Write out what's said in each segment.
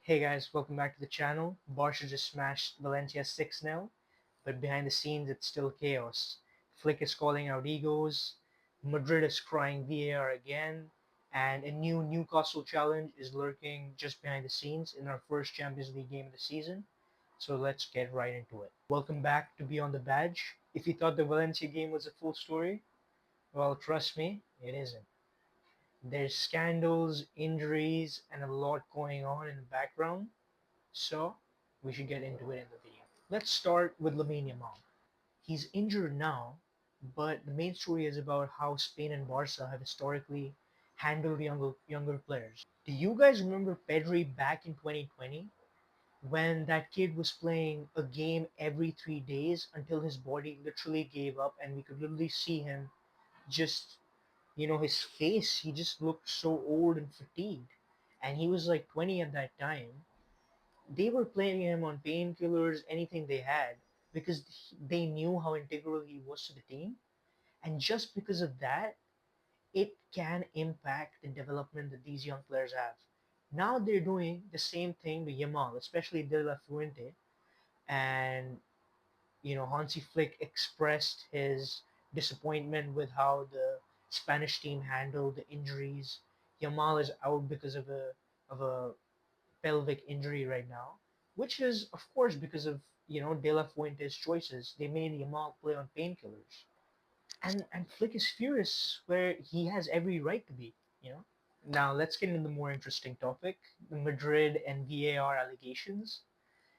Hey guys, welcome back to the channel. Barça just smashed Valencia 6-0, but behind the scenes it's still chaos. Flick is calling out egos, Madrid is crying VAR again, and a new Newcastle challenge is lurking just behind the scenes in our first Champions League game of the season. So let's get right into it. Welcome back to Beyond the Badge. If you thought the Valencia game was a full story, well, trust me, it isn't. There's scandals, injuries, and a lot going on in the background, so we should get into it in the video. Let's start with Lamine Yamal. He's injured now, but the main story is about how Spain and Barca have historically handled younger players. Do you guys remember Pedri back in 2020 when that kid was playing a game every 3 days until his body literally gave up and we could literally see him just, his face, he just looked so old and fatigued. And he was like 20 at that time. They were playing him on painkillers, anything they had, because they knew how integral he was to the team. And just because of that, it can impact the development that these young players have. Now they're doing the same thing to Yamal, especially De La Fuente. And, Hansi Flick expressed his disappointment with how the Spanish team handled the injuries. Yamal is out because of a pelvic injury right now, which is of course because of De La Fuente's choices. They made Yamal play on painkillers, and Flick is furious where he has every right to be. You know. Now let's get into the more interesting topic: the Madrid and VAR allegations.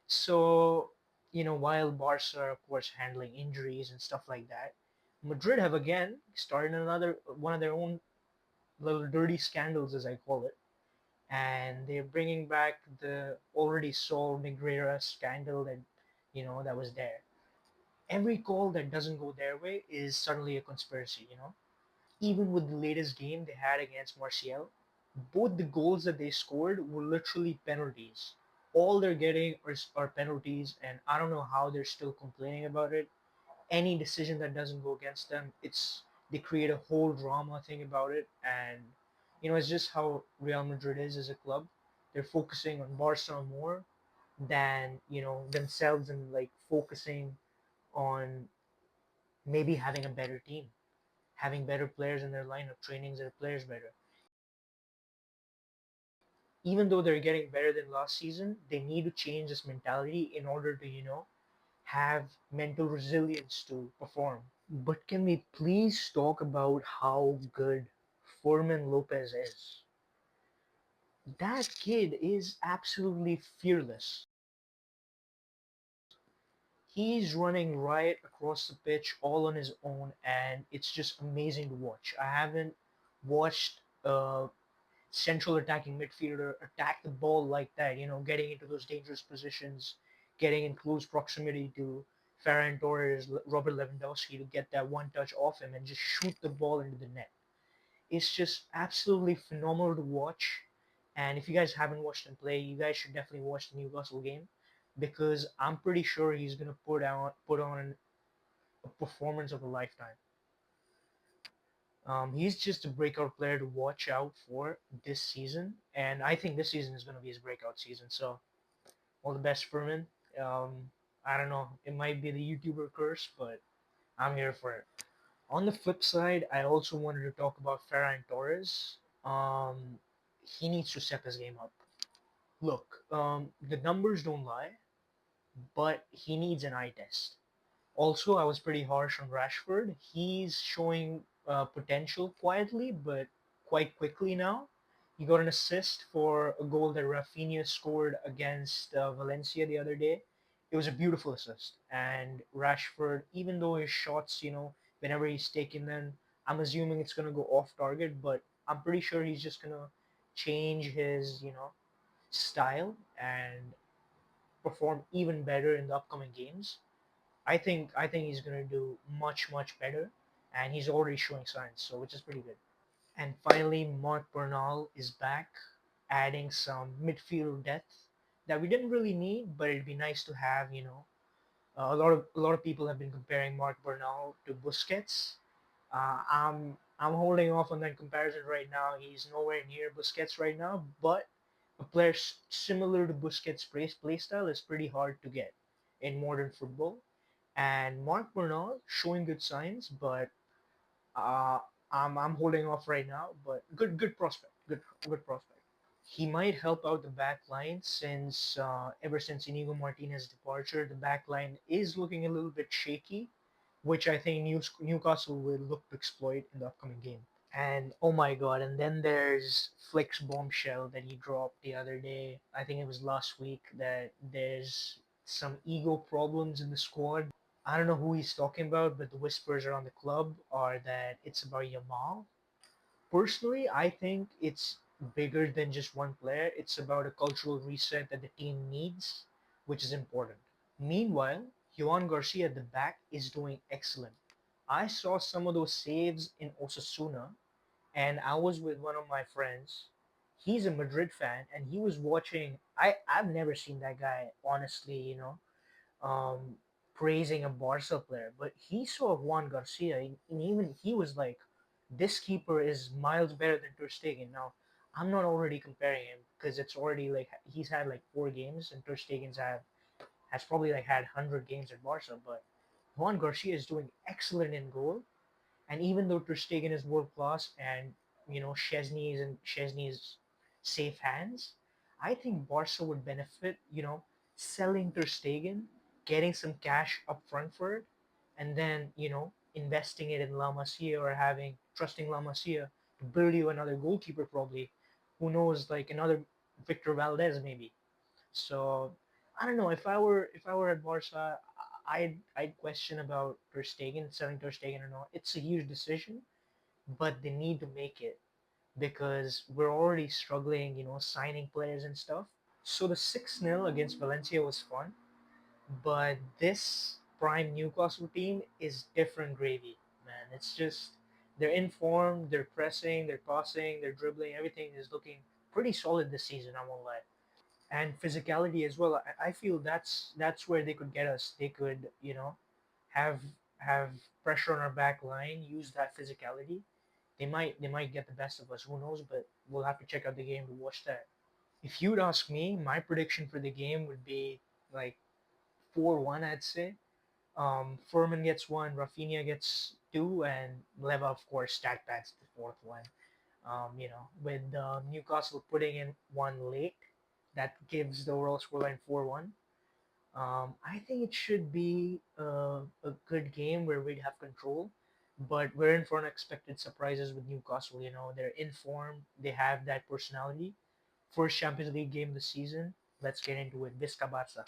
So while Barca are of course handling injuries and stuff like that, Madrid have again started another one of their own little dirty scandals, as I call it, and they're bringing back the already solved Negreira scandal that was there. Every call that doesn't go their way is suddenly a conspiracy. Even with the latest game they had against Martial, both the goals that they scored were literally penalties. All they're getting are penalties, and I don't know how they're still complaining about it. Any decision that doesn't go against them, they create a whole drama thing about it, and it's just how Real Madrid is as a club. They're focusing on Barca more than themselves, and like focusing on maybe having a better team, having better players in their lineup, training their players better. Even though they're getting better than last season, they need to change this mentality in order to have mental resilience to perform. But can we please talk about how good Fermin Lopez is? That kid is absolutely fearless. He's running right across the pitch all on his own, and it's just amazing to watch. I haven't watched a central attacking midfielder attack the ball like that, getting into those dangerous positions, getting in close proximity to Ferran Torres, Robert Lewandowski to get that one touch off him and just shoot the ball into the net. It's just absolutely phenomenal to watch. And if you guys haven't watched him play, you guys should definitely watch the Newcastle game because I'm pretty sure he's gonna put on a performance of a lifetime. He's just a breakout player to watch out for this season, and I think this season is going to be his breakout season. So all the best, Fermin. I don't know, it might be the YouTuber curse, but I'm here for it. On the flip side, I also wanted to talk about Ferran Torres. Um, he needs to step his game up. Look, the numbers don't lie, but he needs an eye test. Also, I was pretty harsh on Rashford. He's showing potential quietly, but quite quickly now. He got an assist for a goal that Rafinha scored against Valencia the other day. It was a beautiful assist. And Rashford, even though his shots, whenever he's taking them, I'm assuming it's going to go off target, but I'm pretty sure he's just going to change his, style and perform even better in the upcoming games. I think he's gonna do much better, and he's already showing signs, so which is pretty good. And finally, Marc Bernal is back, adding some midfield depth that we didn't really need, but it'd be nice to have. A lot of people have been comparing Marc Bernal to Busquets. I'm holding off on that comparison right now. He's nowhere near Busquets right now, but A player similar to Busquets' play style is pretty hard to get in modern football. And Marc Bernal showing good signs, but uh, I'm holding off right now. But good prospect, good prospect. He might help out the back line since ever since Inigo Martinez's departure, the back line is looking a little bit shaky, which I think Newcastle will look to exploit in the upcoming game. And oh my god, and then there's Flick's bombshell that he dropped the other day. I think it was last week that there's some ego problems in the squad. I don't know who he's talking about, but the whispers around the club are that it's about Yamal. Personally, I think it's bigger than just one player. It's about a cultural reset that the team needs, which is important. Meanwhile, Joan Garcia at the back is doing excellent. I saw some of those saves in Osasuna, and I was with one of my friends. He's a Madrid fan, and he was watching. I've never seen that guy honestly, um, praising a Barca player, but he saw Juan Garcia, and even he was like, "This keeper is miles better than Ter Stegen." Now, I'm not already comparing him because it's already like he's had like 4 games, and Ter Stegen's has probably like had 100 games at Barca, but Juan Garcia is doing excellent in goal, and even though Ter Stegen is world class and Chesney is in Chesney's safe hands, I think Barca would benefit, selling Ter Stegen, getting some cash up front for it, and then, investing it in La Masia or having trusting La Masia to build you another goalkeeper probably. Who knows, like another Victor Valdez maybe. So I don't know. If I were at Barca, I'd question about Ter Stegen, selling Ter Stegen or not. It's a huge decision, but they need to make it because we're already struggling, signing players and stuff. So the 6-0 against Valencia was fun, but this prime Newcastle team is different gravy, man. It's just they're in form, they're pressing, they're passing, they're dribbling. Everything is looking pretty solid this season. I won't lie, and physicality as well. I feel that's where they could get us. They could, have have pressure on our back line, use that physicality. They might get the best of us. Who knows? But we'll have to check out the game to watch that. If you'd ask me, my prediction for the game would be like 4-1. I'd say. Fermin gets one, Rafinha gets two, and Leva, of course, stat pads the fourth one. With Newcastle putting in one late, that gives the overall scoreline 4-1. I think it should be a good game where we'd have control, but we're in for unexpected surprises with Newcastle. They're in form, they have that personality. First Champions League game of the season. Let's get into it. Visca Barça.